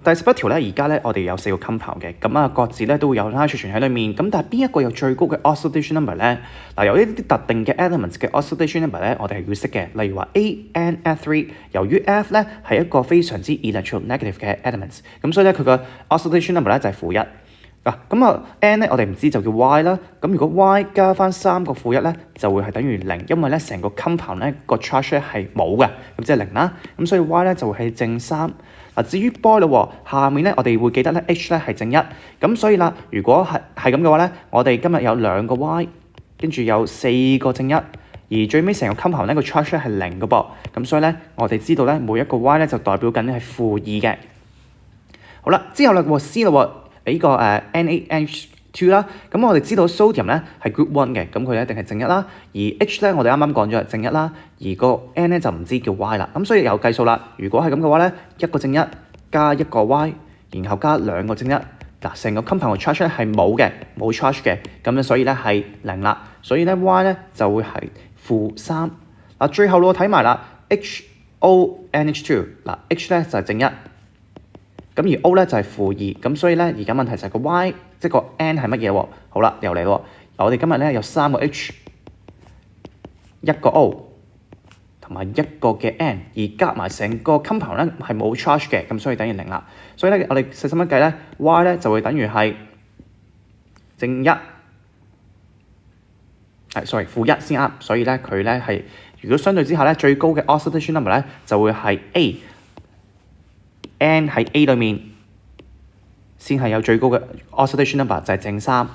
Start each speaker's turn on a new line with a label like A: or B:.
A: 第11條咧，而家咧我哋有4個 compound 嘅，咁各自咧都會有 nitrogen 喺裏面，咁但係邊一個有最高嘅 oxidation number 咧？有一啲特定嘅 elements 嘅 oxidation number 咧，我哋係要識嘅，例如話 AnF3，由於 F 咧係一個非常之 electronegative 嘅 elements，咁所以咧佢個 oxidation number 咧就係-1。N 咧我哋唔知就叫 Y 啦，咁如果 Y 加翻3個-1咧，就會係等於0，因為咧成個 compound 咧個 charge 咧係冇嘅，咁即係0啦，咁所以 Y 咧就會係正3。至於 boy 咯，下面咧我哋會記得咧 H 咧係正1，咁所以啦，如果係咁嘅話咧，我哋今日有2個 Y， 跟住有4個正1，而最尾成個 compound 咧個 charge 咧係0嘅噃，咁所以咧我哋知道咧每一個 Y 咧就代表緊係-2嘅。好啦，之後啦C 咯，呢個NaNH2 啦，咁我哋知道 sodium 咧係 group 1嘅，咁佢一定係正1啦，而 H 咧我哋啱啱講咗係正1啦，而個 N 咧就唔知叫 Y 啦，咁所以有計數啦。如果係咁嘅話咧，一個正1加一個 Y， 然後加2個正1，成個 compound 嘅 charge 咧係冇嘅，冇 charge 嘅，咁樣所以咧係0啦，所以咧 Y 咧就會係-3。最後我睇埋啦 HONH2，H 咧就係正1。咁而 O 咧就係-2，咁所以咧而家問題就係個 Y， 即係個 N 係乜嘢喎？好啦，又嚟喎，我哋今日咧有3個 H， 一個 O， 同埋一個嘅 N， 而夾埋成個 compound 咧係冇 charge 嘅，咁所以等於0啦。所以咧我哋細心一計咧 ，Y 咧就會等於係正1，-1先啱。所以咧佢咧係如果相對之下咧最高嘅 oxidation number 咧就會係 A。N 喺 A 裏面先係有最高嘅 oxidation number 就係正3。